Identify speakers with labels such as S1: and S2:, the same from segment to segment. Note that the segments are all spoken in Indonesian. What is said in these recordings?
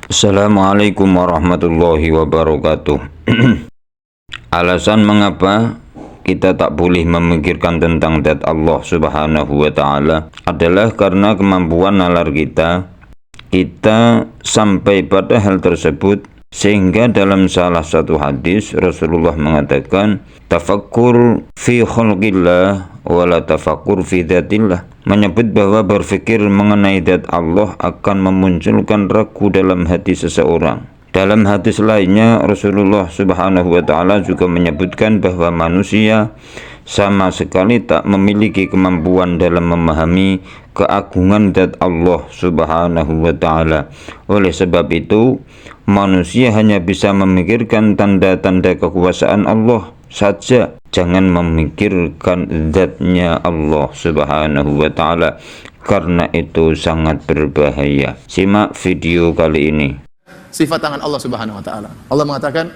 S1: Assalamualaikum warahmatullahi wabarakatuh. Alasan mengapa kita tak boleh memikirkan tentang zat Allah subhanahu wa ta'ala adalah karena kemampuan nalar kita sampai pada hal tersebut, sehingga dalam salah satu hadis Rasulullah mengatakan, tafakkur fi khalqillah wala tafakkur fi dzatillah, menyebut bahwa berfikir mengenai zat Allah akan memunculkan ragu dalam hati seseorang. Dalam hadis lainnya Rasulullah subhanahu wa ta'ala juga menyebutkan bahwa manusia sama sekali tak memiliki kemampuan dalam memahami keagungan zat Allah subhanahu wa ta'ala. Oleh sebab itu, manusia hanya bisa memikirkan tanda-tanda kekuasaan Allah saja, jangan memikirkan zatnya Allah subhanahu wa ta'ala, karena itu sangat berbahaya. Simak video kali ini.
S2: Sifat tangan Allah subhanahu wa ta'ala. Allah mengatakan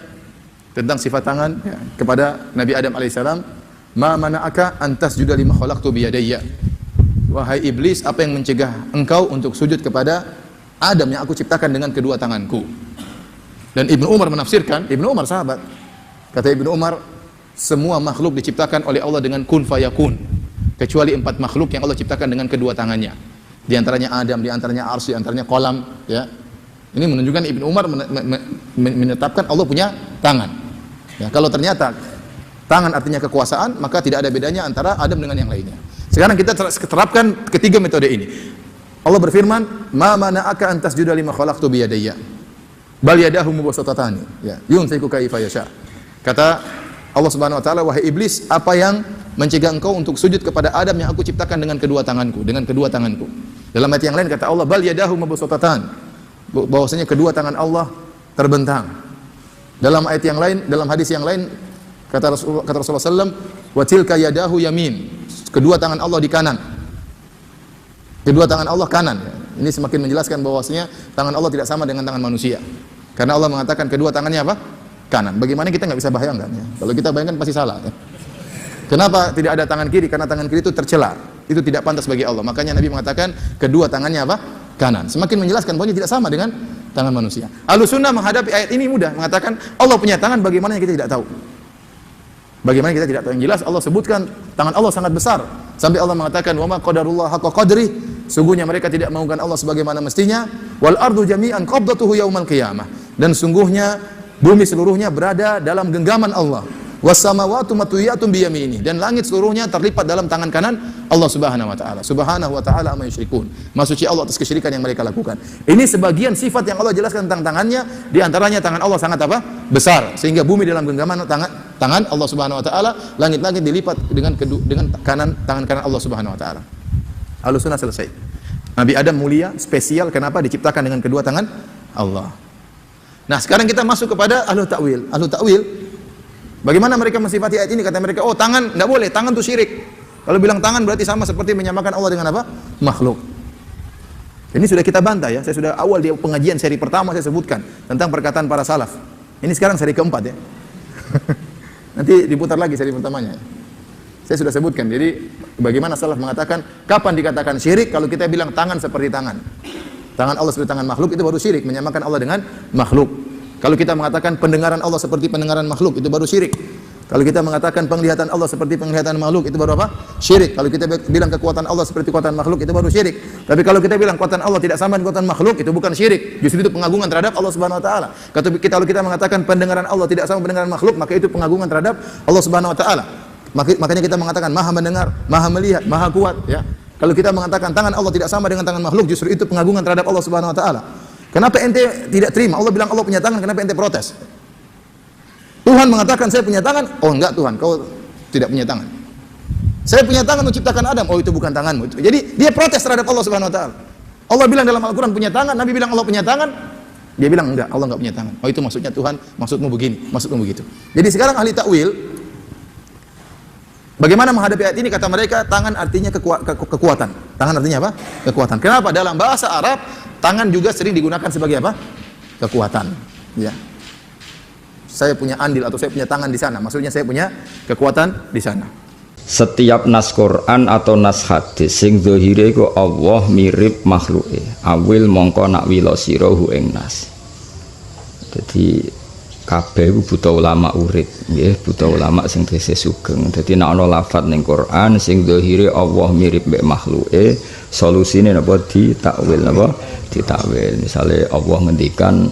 S2: tentang sifat tangan kepada Nabi Adam alaihissalam, ma mana'aka antas juda lima khalaqtu biyadayya. Wahai iblis, apa yang mencegah engkau untuk sujud kepada Adam yang aku ciptakan dengan kedua tanganku? Dan Ibnu Umar menafsirkan, Ibnu Umar sahabat, kata Ibnu Umar, semua makhluk diciptakan oleh Allah dengan kun fayakun, kecuali 4 makhluk yang Allah ciptakan dengan kedua tangannya. Di antaranya Adam, di antaranya Arsy, di antaranya kolam, ya. Ini menunjukkan Ibnu Umar menetapkan Allah punya tangan. Ya, kalau ternyata tangan artinya kekuasaan, maka tidak ada bedanya antara Adam dengan yang lainnya. Sekarang kita terapkan ketiga metode ini. Allah berfirman, ma mana'aka an tasjuda lima khalaqtu biyadayya bal yadahu mubsatatani, ya, yunfiqu kaifa yasha. Kata Allah subhanahu wa ta'ala, wahai iblis, apa yang mencegah engkau untuk sujud kepada Adam yang aku ciptakan dengan kedua tanganku, dengan kedua tanganku. Dalam ayat yang lain kata Allah, bal yadahu mubsatatan, bahwasanya kedua tangan Allah terbentang. Dalam ayat yang lain, dalam hadis yang lain kata Rasulullah SAW, wa tilka yadahu yamin, kedua tangan Allah di kanan. Kedua tangan Allah kanan. Ini semakin menjelaskan bahwasanya tangan Allah tidak sama dengan tangan manusia. Karena Allah mengatakan kedua tangannya apa? Kanan. Bagaimana kita nggak bisa bayangkan ya? Kalau kita bayangkan pasti salah ya. Kenapa tidak ada tangan kiri? Karena tangan kiri itu tercela. Itu tidak pantas bagi Allah. Makanya Nabi mengatakan kedua tangannya apa? Kanan. Semakin menjelaskan bahwa tidak sama dengan tangan manusia. Ahlussunnah menghadapi ayat ini mudah, mengatakan Allah punya tangan, bagaimana kita tidak tahu. Bagaimana kita tidak tahu. Yang jelas Allah sebutkan tangan Allah sangat besar, sampai Allah mengatakan wa ma qadarullah haqqa qadri, sungguhnya mereka tidak mengagungkan Allah sebagaimana mestinya. Wal ardu jami'an qabdatuhu yaumal qiyamah, dan sungguhnya bumi seluruhnya berada dalam genggaman Allah. Was samawati matwiyatun biyamini, dan langit seluruhnya terlipat dalam tangan kanan Allah subhanahu wa ta'ala. Subhanahu wa ta'ala amma yusyrikun, maha suci Allah atas kesyirikan yang mereka lakukan. Ini sebagian sifat yang Allah jelaskan tentang tangannya. Di antaranya tangan Allah sangat apa? Besar, sehingga bumi dalam genggaman tangan Allah subhanahu wa ta'ala, langit-langit dilipat dengan tangan kanan Allah subhanahu wa ta'ala. Ahlussunnah selesai. Nabi Adam mulia, spesial, kenapa? Diciptakan dengan kedua tangan Allah. Nah, sekarang kita masuk kepada ahlu ta'wil. Ahlu ta'wil, bagaimana mereka mensifati ayat ini? Kata mereka, oh tangan, enggak boleh, tangan itu syirik. Kalau bilang tangan berarti sama seperti menyamakan Allah dengan apa? Makhluk. Ini sudah kita bantah ya, saya sudah awal di pengajian seri pertama saya sebutkan tentang perkataan para salaf. Ini sekarang seri keempat ya. Nanti diputar lagi seri pertamanya. Saya sudah sebutkan, jadi bagaimana salaf mengatakan, kapan dikatakan syirik? Kalau kita bilang tangan seperti tangan. Tangan Allah seperti tangan makhluk, itu baru syirik, menyamakan Allah dengan makhluk. Kalau kita mengatakan pendengaran Allah seperti pendengaran makhluk, itu baru syirik. Kalau kita mengatakan penglihatan Allah seperti penglihatan makhluk, itu baru apa? Syirik. Kalau kita bilang kekuatan Allah seperti kekuatan makhluk, itu baru syirik. Tapi kalau kita bilang kekuatan Allah tidak sama dengan kekuatan makhluk, itu bukan syirik. Justru itu pengagungan terhadap Allah Subhanahu wa taala. Kalau kita mengatakan pendengaran Allah tidak sama pendengaran makhluk, maka itu pengagungan terhadap Allah Subhanahu wa taala. Makanya kita mengatakan Maha mendengar, Maha melihat, Maha kuat, ya. Kalau kita mengatakan tangan Allah tidak sama dengan tangan makhluk, justru itu pengagungan terhadap Allah Subhanahu wa taala. Kenapa ente tidak terima? Allah bilang Allah punya tangan, kenapa ente protes? Tuhan mengatakan saya punya tangan, oh enggak Tuhan, kau tidak punya tangan. Saya punya tangan menciptakan Adam, oh itu bukan tanganmu. Jadi dia protes terhadap Allah Subhanahu wa taala. Allah bilang dalam Al-Qur'an punya tangan, Nabi bilang Allah punya tangan, dia bilang enggak, Allah enggak punya tangan. Oh itu maksudnya Tuhan, maksudmu begini, maksudmu begitu. Jadi sekarang ahli takwil bagaimana menghadapi ayat ini? Kata mereka tangan artinya kekuatan. Tangan artinya apa? Kekuatan. Kenapa? Dalam bahasa Arab tangan juga sering digunakan sebagai apa? Kekuatan. Ya. Saya punya andil atau saya punya tangan di sana. Maksudnya saya punya kekuatan di sana.
S3: Setiap nas Quran atau nas hadis sing zahire iku Allah mirip makhluke. Awil mongko nak wila sira hu ing nas. Jadi kabeh iku butuh ulama urid, nggih, butuh ulama sing tesih sugeng. Dadi nek ana lafadz ning Quran sing zahire Allah mirip mek makhluke, solusine napa ditakwil napa? Ditakwil. Misale Allah ngendikan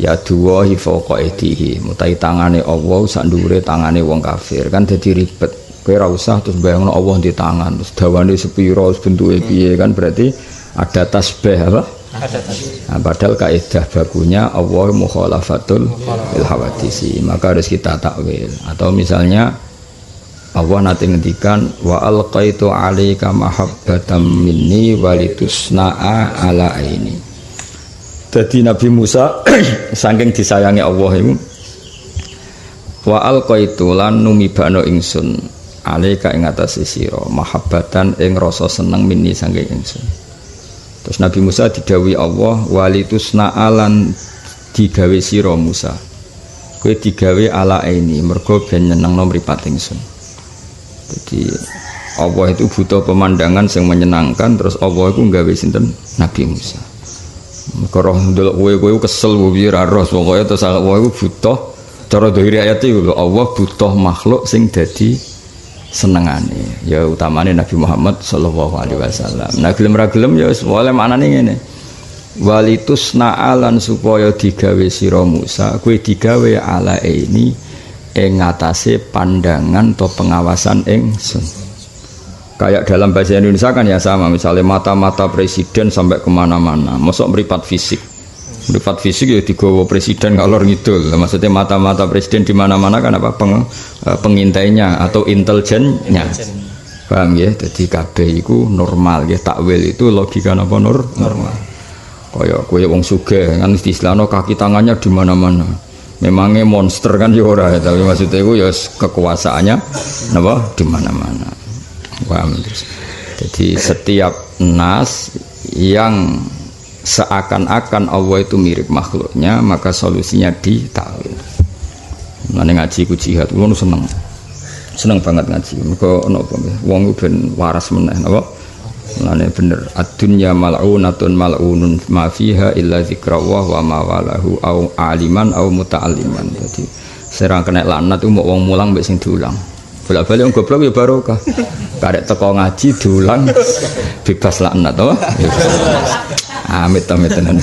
S3: ya duwahi fawqa aydihi, mutai tangane Allah sak ndhuwure tangane wong kafir. Kan dadi ribet. Kowe ora usah terus bayangno Allah di tangan, terus dawane sepira, bentuke piye, kan berarti ada tasbih apa? Nah, padahal kaidah bakunya Allah mukhalafatul bil hawadisi, maka harus kita takwil. Atau misalnya Allah nanti ngendikan wa alqaitu 'alaika mahabbatan minni walitusna'a ala aini. Jadi Nabi Musa saking disayangi Allah itu wa alqaitu lan numibano ingsun 'alaika ing atase sira mahabbatan ing rasa seneng minni saking ingsun. Terus Nabi Musa didhawuhi Allah walitusna alan digawe sira Musa. Kowe digawe ala ini mergo ben nyenengno mripat ingsun. Jadi Allah itu butuh pemandangan yang menyenangkan, terus Allah itu nggawe sinten Nabi Musa. Mergo roh ndelok kowe kesel piye ra roh pokoke terus Allah itu butuh cara dhahiri ayat itu Allah butuh makhluk sing dadi senengane, ya utamane Nabi Muhammad sallallahu alaihi wasallam. Nah gelem ra gelem ya wis oleh maknane ngene. Walitusna alan supaya digawe sira Musa, kowe digawe ala ini ing ngatasé pandangan atau pengawasan ingsun. Kayak dalam bahasa Indonesia kan ya sama, misalnya mata-mata presiden sampai kemana-mana, mosok meripat fisik. Meripat fisik ya digawa presiden ngalor ngidul. Maksudnya mata-mata presiden di mana-mana kan apa pengintainya atau intelijennya. Paham ya? Jadi kabeh iku normal ya, takwil itu logika apa normal. Kaya kowe wong sugih kan istilahno kaki tangannya di mana-mana. Memangnya monster kan ya ora, tapi maksudnya iku ya kekuasaannya napa di mana-mana. Paham terus. Jadi setiap nas yang seakan-akan Allah itu mirip makhluknya, maka solusinya ditakwil. Mulane ngaji ku jihad, kula seneng banget ngaji. Mergo napa wong ben waras meneh napa? Mulane bener ad-dunya mal'unatun mal'unun ma fiha illa dzikrullah wa ma walahu au aliman au muta'alliman. Jadi serang kena laknat itu mau wong mulang mbek sing diulang. Bolak-balik wong goblok ya barokah. Karek teko ngaji diulang bebas laknat to. Amit-amit tenan.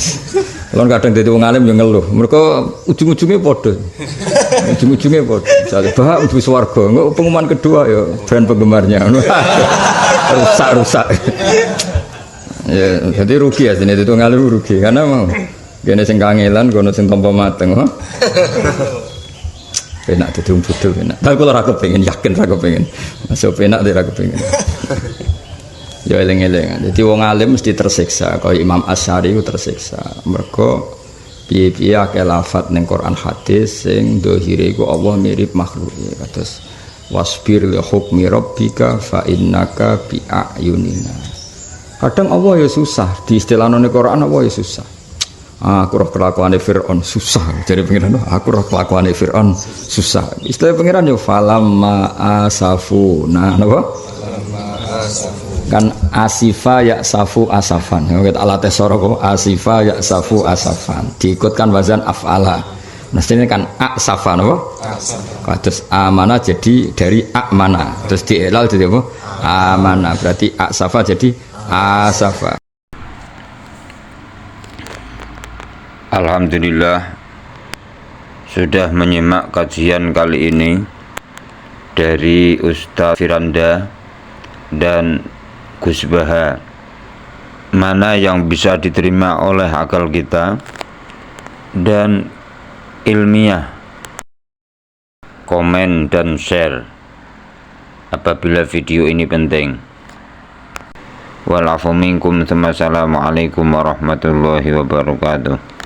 S3: Kalau kadang dadi wong alim yo ngeluh. Mereka ujung-ujungnya padha. Ujung-ujungnya padha. Misale bah mlebu swarga, engko pengumuman kedua ya brand penggemarnya. Rusak-rusak. Ya, jadi rugi ya sini itu ngalim rugi karena mau kene sing kangelan kono sing tampa mateng. Penak dadi wong bodho penak. Tapi kula ora kepengin, yakin ora kepengin. Masuk penak ora kepengin. Ya eling-eling. Jadi wong alim mesti tersiksa, kaya Imam Asy'ari ku tersiksa. Mergo piye-piye akeh lafadz ning Quran hadis sing dhahire iku Allah mirip makhluk. Kados wasbir li hukmi rabbika fa innaka bi ayunina. Kadang Allah ya susah, di istilahno ning Quran Allah ya susah. Aku roh kelakuane Fir'aun susah. Jadi pengiran aku roh kelakuane Fir'aun susah. Istilah pengiran yo falamma asafuna napa? Kan asifa ya safu asafan. Kita alat tesoro kok asifa ya safu asafan. Diikutkan wazan af'ala. Mestinya kan asafa napa? Terus amana jadi dari amana. Terus dielal jadi apa? Amana. Berarti asafa jadi asafa.
S1: Alhamdulillah sudah menyimak kajian kali ini dari Ustaz Firanda dan Gus Baha. Mana yang bisa diterima oleh akal kita dan ilmiah. Komen dan share apabila video ini penting. Wal afu minkum. Assalamualaikum warahmatullahi wabarakatuh.